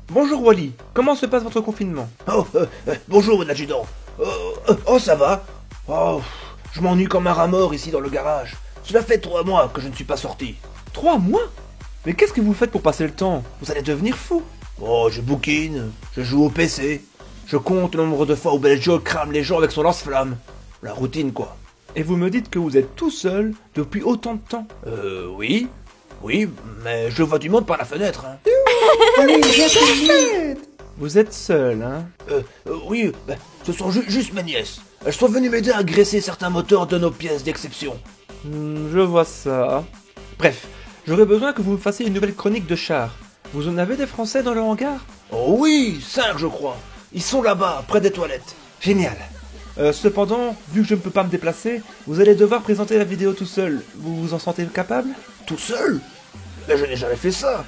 Bonjour Wally, comment se passe votre confinement? Bonjour mon adjudant. Ça va. Je m'ennuie comme un rat mort ici dans le garage. Cela fait 3 mois que je ne suis pas sorti. 3 mois? Mais qu'est-ce que vous faites pour passer le temps? Vous allez devenir fou. Je bouquine, je joue au PC, je compte le nombre de fois où Belgio crame les gens avec son lance-flamme. La routine quoi. Et vous me dites que vous êtes tout seul depuis autant de temps? Oui, mais je vois du monde par la fenêtre. Hein. Vous êtes seul, hein? Oui, ce sont juste mes nièces. Elles sont venues m'aider à graisser certains moteurs de nos pièces d'exception. Je vois ça. Bref, j'aurais besoin que vous me fassiez une nouvelle chronique de chars. Vous en avez des Français dans le hangar? Oh oui, 5 je crois. Ils sont là-bas, près des toilettes. Génial. Cependant, vu que je ne peux pas me déplacer, vous allez devoir présenter la vidéo tout seul. Vous vous en sentez capable? Tout seul? Mais je n'ai jamais fait ça.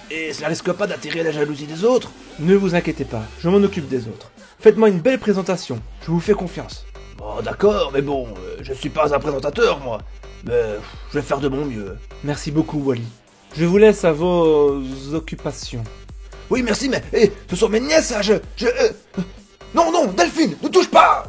Et cela risque pas d'attirer la jalousie des autres? Ne vous inquiétez pas, je m'en occupe des autres. Faites-moi une belle présentation, je vous fais confiance. Bon, d'accord, mais bon, je suis pas un présentateur, moi. Mais je vais faire de mon mieux. Merci beaucoup, Wally. Je vous laisse à vos occupations. Oui, merci, mais ce sont mes nièces, ça, Non, Delphine, ne touche pas!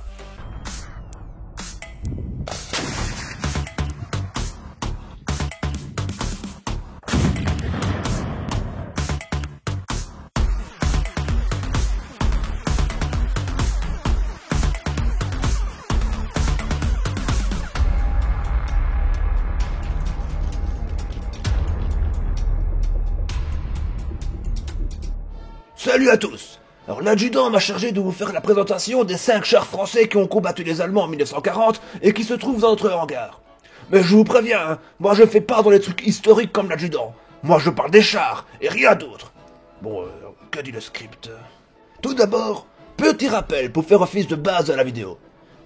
Salut à tous. Alors l'adjudant m'a chargé de vous faire la présentation des 5 chars français qui ont combattu les Allemands en 1940 et qui se trouvent dans notre hangar. Mais je vous préviens, hein, moi je fais pas dans les trucs historiques comme l'adjudant. Moi je parle des chars et rien d'autre. Bon, que dit le script? Tout d'abord, petit rappel pour faire office de base de la vidéo.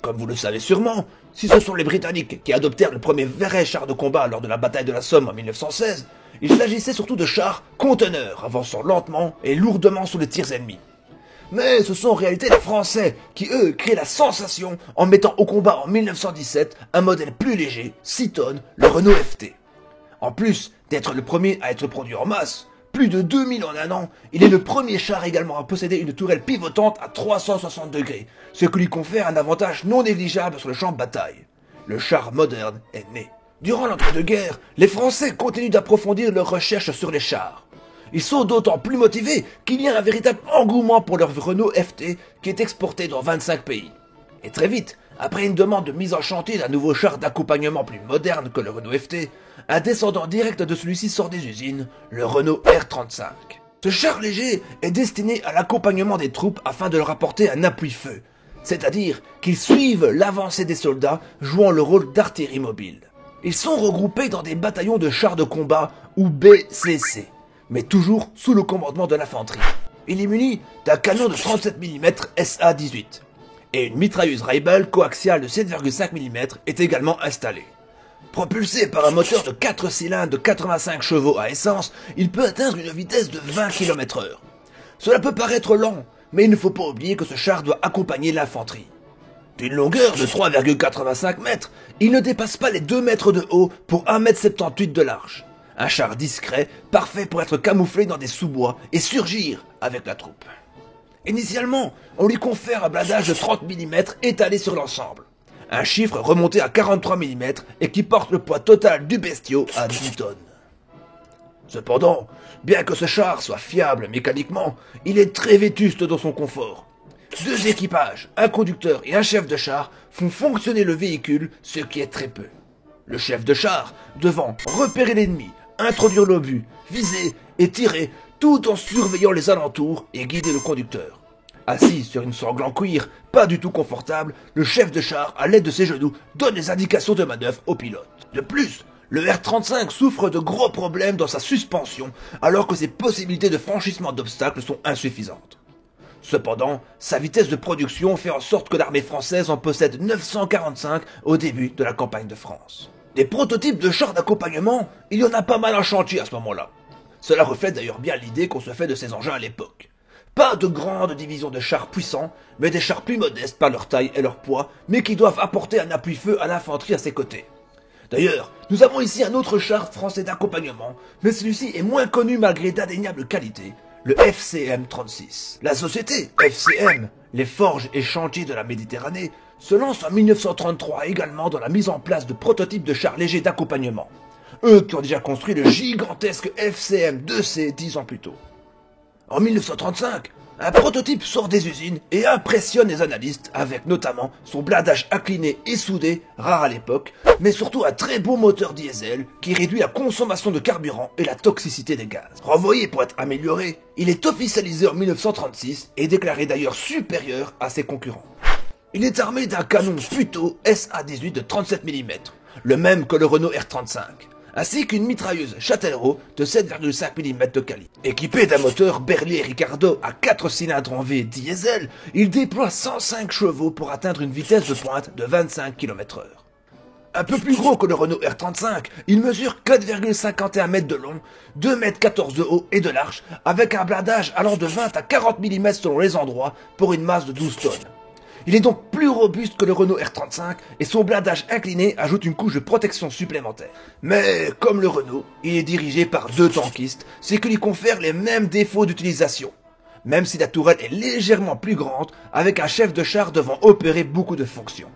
Comme vous le savez sûrement, si ce sont les Britanniques qui adoptèrent le premier vrai char de combat lors de la bataille de la Somme en 1916, il s'agissait surtout de chars conteneurs, avançant lentement et lourdement sous les tirs ennemis. Mais ce sont en réalité les Français qui, eux, créent la sensation en mettant au combat en 1917 un modèle plus léger, 6 tonnes, le Renault FT. En plus d'être le premier à être produit en masse, plus de 2000 en un an, il est le premier char également à posséder une tourelle pivotante à 360 degrés, ce qui lui confère un avantage non négligeable sur le champ de bataille. Le char moderne est né. Durant l'entre-deux-guerres, les Français continuent d'approfondir leurs recherches sur les chars. Ils sont d'autant plus motivés qu'il y a un véritable engouement pour leur Renault FT qui est exporté dans 25 pays. Et très vite, après une demande de mise en chantier d'un nouveau char d'accompagnement plus moderne que le Renault FT, un descendant direct de celui-ci sort des usines, le Renault R35. Ce char léger est destiné à l'accompagnement des troupes afin de leur apporter un appui-feu, c'est-à-dire qu'ils suivent l'avancée des soldats jouant le rôle d'artillerie mobile. Ils sont regroupés dans des bataillons de chars de combat ou BCC, mais toujours sous le commandement de l'infanterie. Il est muni d'un canon de 37 mm SA-18 et une mitrailleuse Rebel coaxiale de 7,5 mm est également installée. Propulsé par un moteur de 4 cylindres de 85 chevaux à essence, il peut atteindre une vitesse de 20 km/h. Cela peut paraître lent, mais il ne faut pas oublier que ce char doit accompagner l'infanterie. D'une longueur de 3,85 mètres, il ne dépasse pas les 2 mètres de haut pour 1,78 m de large. Un char discret, parfait pour être camouflé dans des sous-bois et surgir avec la troupe. Initialement, on lui confère un blindage de 30 mm étalé sur l'ensemble. Un chiffre remonté à 43 mm et qui porte le poids total du bestiau à 10 tonnes. Cependant, bien que ce char soit fiable mécaniquement, il est très vétuste dans son confort. 2 équipages, un conducteur et un chef de char font fonctionner le véhicule, ce qui est très peu. Le chef de char devant repérer l'ennemi, introduire l'obus, viser et tirer tout en surveillant les alentours et guider le conducteur. Assis sur une sangle en cuir, pas du tout confortable, le chef de char, à l'aide de ses genoux, donne les indications de manœuvre au pilote. De plus, le R35 souffre de gros problèmes dans sa suspension, alors que ses possibilités de franchissement d'obstacles sont insuffisantes. Cependant, sa vitesse de production fait en sorte que l'armée française en possède 945 au début de la campagne de France. Des prototypes de chars d'accompagnement, il y en a pas mal en chantier à ce moment-là. Cela reflète d'ailleurs bien l'idée qu'on se fait de ces engins à l'époque. Pas de grandes divisions de chars puissants, mais des chars plus modestes par leur taille et leur poids, mais qui doivent apporter un appui-feu à l'infanterie à ses côtés. D'ailleurs, nous avons ici un autre char français d'accompagnement, mais celui-ci est moins connu malgré d'indéniables qualités, le FCM-36. La société FCM, les forges et chantiers de la Méditerranée, se lance en 1933 également dans la mise en place de prototypes de chars légers d'accompagnement. Eux qui ont déjà construit le gigantesque FCM-2C 10 ans plus tôt. En 1935, un prototype sort des usines et impressionne les analystes avec notamment son blindage incliné et soudé, rare à l'époque, mais surtout un très beau moteur diesel qui réduit la consommation de carburant et la toxicité des gaz. Renvoyé pour être amélioré, il est officialisé en 1936 et déclaré d'ailleurs supérieur à ses concurrents. Il est armé d'un canon Puto SA-18 de 37 mm, le même que le Renault R35. Ainsi qu'une mitrailleuse Châtellerault de 7,5 mm de calibre. Équipé d'un moteur Berlier Ricardo à 4 cylindres en V diesel, il déploie 105 chevaux pour atteindre une vitesse de pointe de 25 km/h. Un peu plus gros que le Renault R35, il mesure 4,51 m de long, 2,14 m de haut et de large, avec un blindage allant de 20 à 40 mm selon les endroits pour une masse de 12 tonnes. Il est donc plus robuste que le Renault R35 et son blindage incliné ajoute une couche de protection supplémentaire. Mais comme le Renault, il est dirigé par 2 tankistes, ce qui lui confère les mêmes défauts d'utilisation. Même si la tourelle est légèrement plus grande, avec un chef de char devant opérer beaucoup de fonctions.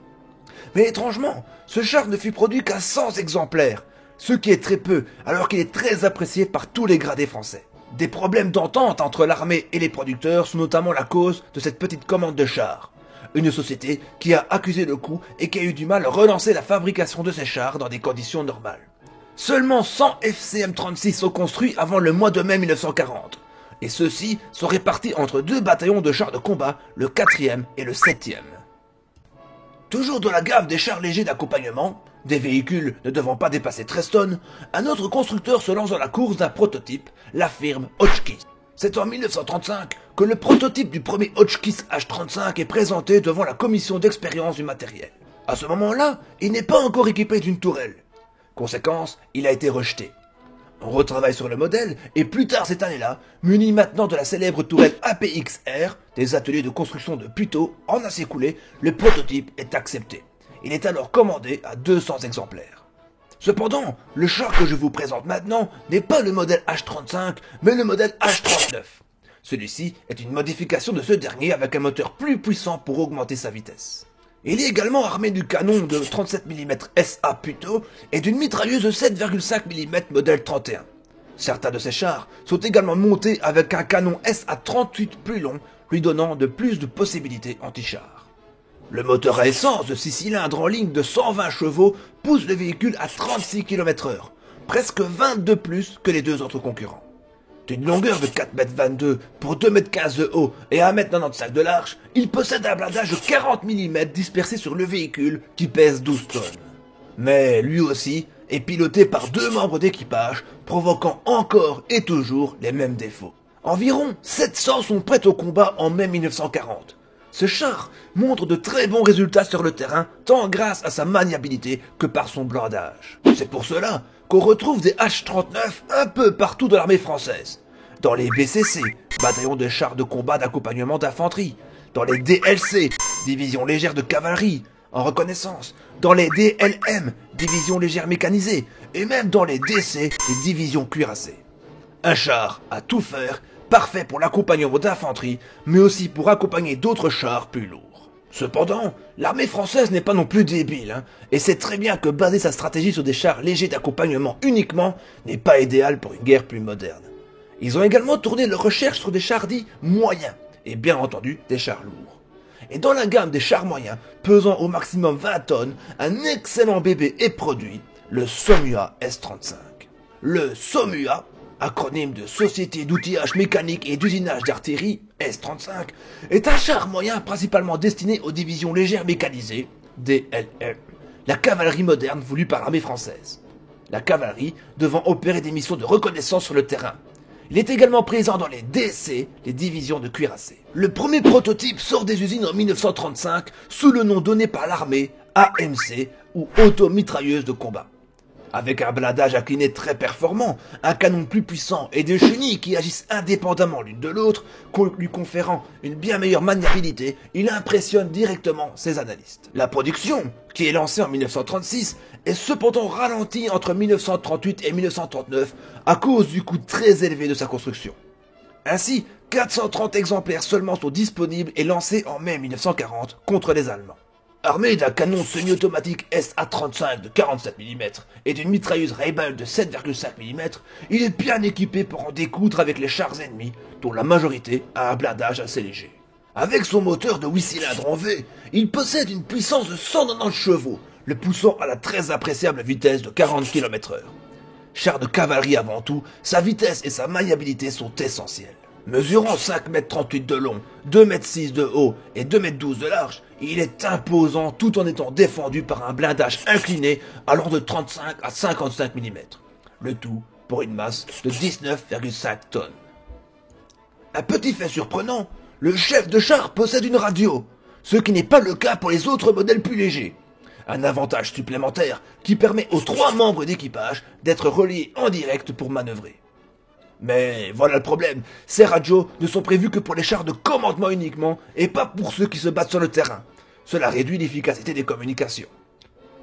Mais étrangement, ce char ne fut produit qu'à 100 exemplaires, ce qui est très peu alors qu'il est très apprécié par tous les gradés français. Des problèmes d'entente entre l'armée et les producteurs sont notamment la cause de cette petite commande de chars. Une société qui a accusé le coup et qui a eu du mal à relancer la fabrication de ces chars dans des conditions normales. Seulement 100 FCM-36 sont construits avant le mois de mai 1940, et ceux-ci sont répartis entre 2 bataillons de chars de combat, le 4e et le 7e. Toujours dans la gamme des chars légers d'accompagnement, des véhicules ne devant pas dépasser 13 tonnes, un autre constructeur se lance dans la course d'un prototype, la firme Hotchkiss. C'est en 1935 que le prototype du premier Hotchkiss H35 est présenté devant la commission d'expérience du matériel. À ce moment-là, il n'est pas encore équipé d'une tourelle. Conséquence, il a été rejeté. On retravaille sur le modèle et plus tard cette année-là, muni maintenant de la célèbre tourelle APXR, des ateliers de construction de Puto, en acier coulé, le prototype est accepté. Il est alors commandé à 200 exemplaires. Cependant, le char que je vous présente maintenant n'est pas le modèle H35, mais le modèle H39. Celui-ci est une modification de ce dernier avec un moteur plus puissant pour augmenter sa vitesse. Il est également armé du canon de 37 mm SA Puto et d'une mitrailleuse de 7,5 mm modèle 31. Certains de ces chars sont également montés avec un canon SA38 plus long, lui donnant de plus de possibilités anti-char. Le moteur à essence de 6 cylindres en ligne de 120 chevaux pousse le véhicule à 36 km/h, presque 20 de plus que les 2 autres concurrents. D'une longueur de 4,22 m pour 2,15 m de haut et 1,95 m de large, il possède un blindage de 40 mm dispersé sur le véhicule qui pèse 12 tonnes. Mais lui aussi est piloté par 2 membres d'équipage, provoquant encore et toujours les mêmes défauts. Environ 700 sont prêts au combat en mai 1940. Ce char montre de très bons résultats sur le terrain, tant grâce à sa maniabilité que par son blindage. C'est pour cela qu'on retrouve des H39 un peu partout dans l'armée française. Dans les BCC, bataillons de chars de combat d'accompagnement d'infanterie. Dans les DLC, divisions légères de cavalerie, en reconnaissance. Dans les DLM, divisions légères mécanisées. Et même dans les DC, les divisions cuirassées. Un char à tout faire, parfait pour l'accompagnement d'infanterie, mais aussi pour accompagner d'autres chars plus lourds. Cependant, l'armée française n'est pas non plus débile, et sait très bien que baser sa stratégie sur des chars légers d'accompagnement uniquement n'est pas idéal pour une guerre plus moderne. Ils ont également tourné leurs recherches sur des chars dits moyens, et bien entendu des chars lourds. Et dans la gamme des chars moyens, pesant au maximum 20 tonnes, un excellent bébé est produit, le SOMUA S35. Le SOMUA, acronyme de Société d'outillage mécanique et d'usinage d'artillerie, S35, est un char moyen principalement destiné aux divisions légères mécanisées, DLM, la cavalerie moderne voulue par l'armée française. La cavalerie devant opérer des missions de reconnaissance sur le terrain. Il est également présent dans les DC, les divisions de cuirassés. Le premier prototype sort des usines en 1935 sous le nom donné par l'armée AMC ou auto-mitrailleuse de combat. Avec un blindage incliné très performant, un canon plus puissant et des chenilles qui agissent indépendamment l'une de l'autre, lui conférant une bien meilleure maniabilité, il impressionne directement ses analystes. La production, qui est lancée en 1936, est cependant ralenti entre 1938 et 1939 à cause du coût très élevé de sa construction. Ainsi, 430 exemplaires seulement sont disponibles et lancés en mai 1940 contre les Allemands. Armé d'un canon semi-automatique SA-35 de 47 mm et d'une mitrailleuse Ray-Ban de 7,5 mm, il est bien équipé pour en découdre avec les chars ennemis, dont la majorité a un blindage assez léger. Avec son moteur de 8 cylindres en V, il possède une puissance de 190 chevaux, le poussant à la très appréciable vitesse de 40 km/h. Char de cavalerie avant tout, sa vitesse et sa maniabilité sont essentielles. Mesurant 5,38 m de long, 2,6 m de haut et 2,12 m de large, il est imposant tout en étant défendu par un blindage incliné allant de 35 à 55 mm. Le tout pour une masse de 19,5 tonnes. Un petit fait surprenant, le chef de char possède une radio, ce qui n'est pas le cas pour les autres modèles plus légers. Un avantage supplémentaire qui permet aux 3 membres d'équipage d'être reliés en direct pour manœuvrer. Mais voilà le problème, ces radios ne sont prévues que pour les chars de commandement uniquement et pas pour ceux qui se battent sur le terrain. Cela réduit l'efficacité des communications.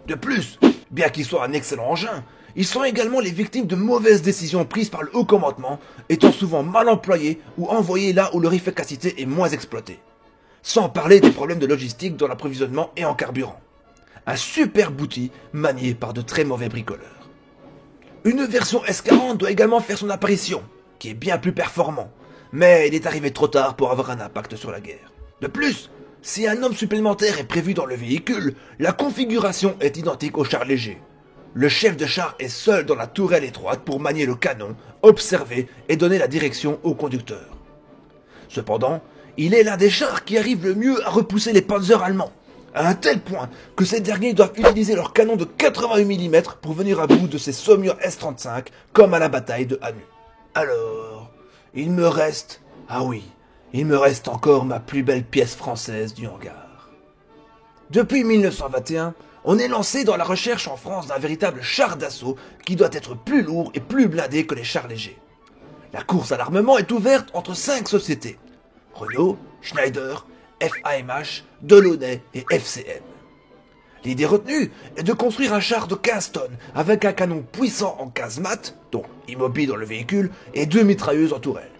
De plus, bien qu'ils soient un excellent engin, ils sont également les victimes de mauvaises décisions prises par le haut commandement, étant souvent mal employés ou envoyés là où leur efficacité est moins exploitée. Sans parler des problèmes de logistique dans l'approvisionnement et en carburant. Un superbe outil manié par de très mauvais bricoleurs. Une version S40 doit également faire son apparition, qui est bien plus performant, mais il est arrivé trop tard pour avoir un impact sur la guerre. De plus, si un homme supplémentaire est prévu dans le véhicule, la configuration est identique au char léger. Le chef de char est seul dans la tourelle étroite pour manier le canon, observer et donner la direction au conducteur. Cependant, il est l'un des chars qui arrive le mieux à repousser les panzers allemands, à un tel point que ces derniers doivent utiliser leur canon de 88 mm pour venir à bout de ces saumures S-35 comme à la bataille de Hanu. Alors, il me reste encore ma plus belle pièce française du hangar. Depuis 1921, on est lancé dans la recherche en France d'un véritable char d'assaut qui doit être plus lourd et plus blindé que les chars légers. La course à l'armement est ouverte entre 5 sociétés: Renault, Schneider, FAMH, Delaunay et FCM. L'idée retenue est de construire un char de 15 tonnes avec un canon puissant en casemate, donc immobile dans le véhicule, et 2 mitrailleuses en tourelle.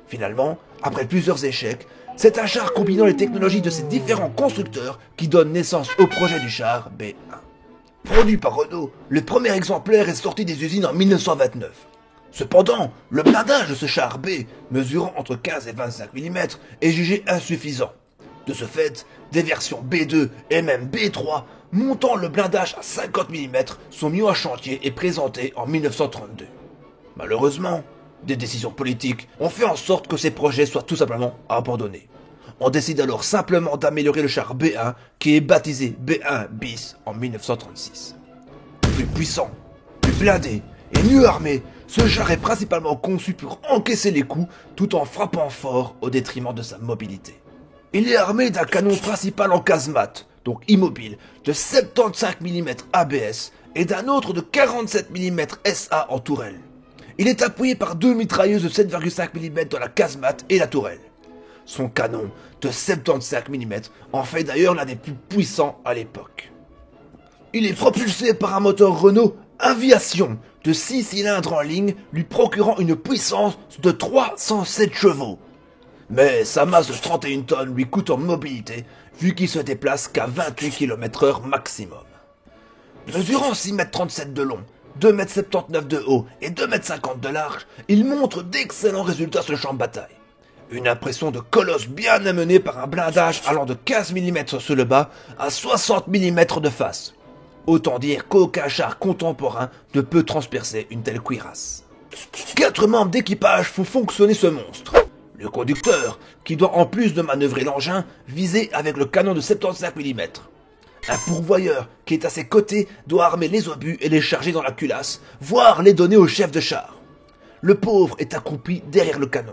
Finalement, après plusieurs échecs, c'est un char combinant les technologies de ces différents constructeurs qui donne naissance au projet du char B1. Produit par Renault, le premier exemplaire est sorti des usines en 1929. Cependant, le blindage de ce char B, mesurant entre 15 et 25 mm, est jugé insuffisant. De ce fait, des versions B2 et même B3, montant le blindage à 50 mm, sont mis en chantier et présentés en 1932. Malheureusement, des décisions politiques ont fait en sorte que ces projets soient tout simplement abandonnés. On décide alors simplement d'améliorer le char B1, qui est baptisé B1 bis en 1936. Plus puissant, plus blindé et mieux armé, ce char est principalement conçu pour encaisser les coups tout en frappant fort au détriment de sa mobilité. Il est armé d'un canon principal en casemate, donc immobile, de 75 mm ABS et d'un autre de 47 mm SA en tourelle. Il est appuyé par 2 mitrailleuses de 7,5 mm dans la casemate et la tourelle. Son canon de 75 mm en fait d'ailleurs l'un des plus puissants à l'époque. Il est propulsé par un moteur Renault Aviation de 6 cylindres en ligne, lui procurant une puissance de 307 chevaux. Mais sa masse de 31 tonnes lui coûte en mobilité, vu qu'il se déplace qu'à 28 km/h maximum. Mesurant 6,37 m de long, 2,79 m de haut et 2,50 m de large, il montre d'excellents résultats sur le champ de bataille. Une impression de colosse bien amenée par un blindage allant de 15 mm sur le bas à 60 mm de face. Autant dire qu'aucun char contemporain ne peut transpercer une telle cuirasse. 4 membres d'équipage font fonctionner ce monstre. Le conducteur, qui doit en plus de manœuvrer l'engin, viser avec le canon de 75 mm. Un pourvoyeur, qui est à ses côtés, doit armer les obus et les charger dans la culasse, voire les donner au chef de char. Le pauvre est accroupi derrière le canon.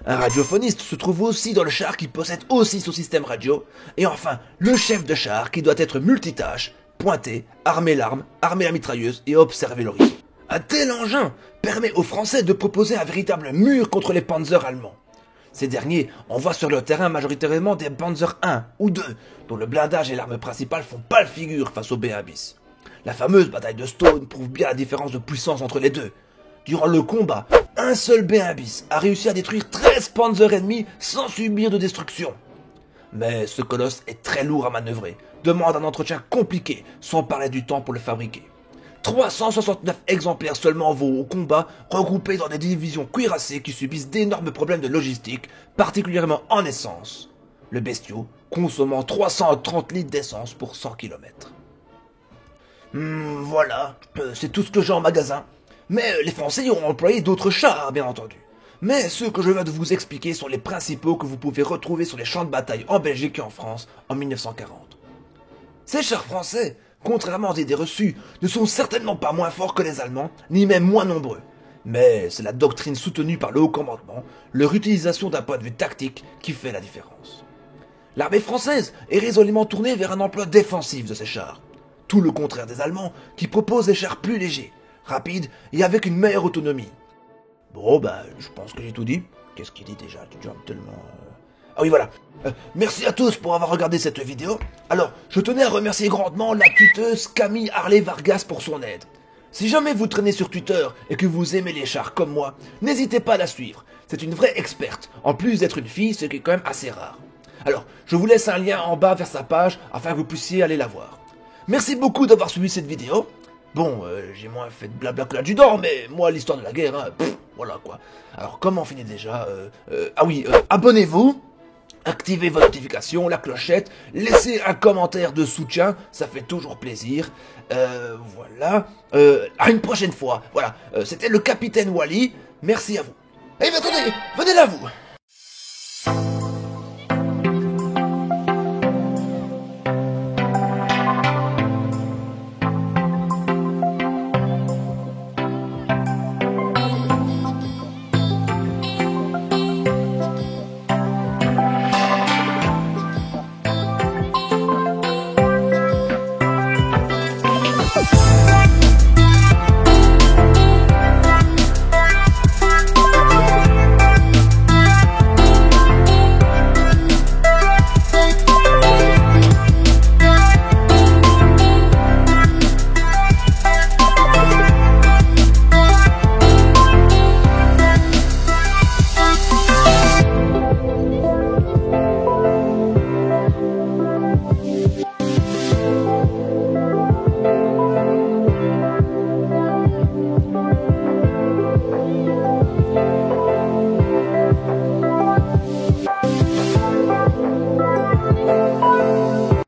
Un radiophoniste se trouve aussi dans le char qui possède aussi son système radio. Et enfin, le chef de char qui doit être multitâche, pointer, armer l'arme, armer la mitrailleuse et observer l'horizon. Un tel engin permet aux Français de proposer un véritable mur contre les panzers allemands. Ces derniers envoient sur le terrain majoritairement des Panzer 1 ou 2, dont le blindage et l'arme principale font pâle figure face au B1 bis. La fameuse bataille de Stone prouve bien la différence de puissance entre les deux. Durant le combat, un seul B1 bis a réussi à détruire 13 panzers ennemis sans subir de destruction. Mais ce colosse est très lourd à manœuvrer, demande un entretien compliqué, sans parler du temps pour le fabriquer. 369 exemplaires seulement vont au combat, regroupés dans des divisions cuirassées qui subissent d'énormes problèmes de logistique, particulièrement en essence. Le bestiau consommant 330 litres d'essence pour 100 km. Voilà, c'est tout ce que j'ai en magasin. Mais les Français ont employé d'autres chars, bien entendu. Mais ceux que je viens de vous expliquer sont les principaux que vous pouvez retrouver sur les champs de bataille en Belgique et en France en 1940. Ces chars français, contrairement aux idées reçues, ne sont certainement pas moins forts que les Allemands, ni même moins nombreux. Mais c'est la doctrine soutenue par le haut commandement, leur utilisation d'un point de vue tactique, qui fait la différence. L'armée française est résolument tournée vers un emploi défensif de ces chars. Tout le contraire des Allemands, qui proposent des chars plus légers, rapides et avec une meilleure autonomie. Bon, je pense que j'ai tout dit. Qu'est-ce qu'il dit déjà? Tellement... Ah oui, voilà. Merci à tous pour avoir regardé cette vidéo. Alors, je tenais à remercier grandement la tuteuse Camille Harley Vargas pour son aide. Si jamais vous traînez sur Twitter et que vous aimez les chars comme moi, n'hésitez pas à la suivre. C'est une vraie experte, en plus d'être une fille, ce qui est quand même assez rare. Alors, je vous laisse un lien en bas vers sa page afin que vous puissiez aller la voir. Merci beaucoup d'avoir suivi cette vidéo. Bon, j'ai moins fait de blabla que l'adjudant, mais moi, l'histoire de la guerre, voilà quoi. Alors, comment on finit déjà abonnez-vous, activez vos notifications, la clochette, laissez un commentaire de soutien, ça fait toujours plaisir. Voilà. À une prochaine fois. Voilà. C'était le capitaine Wally. Merci à vous. Eh bien, attendez, venez là, vous.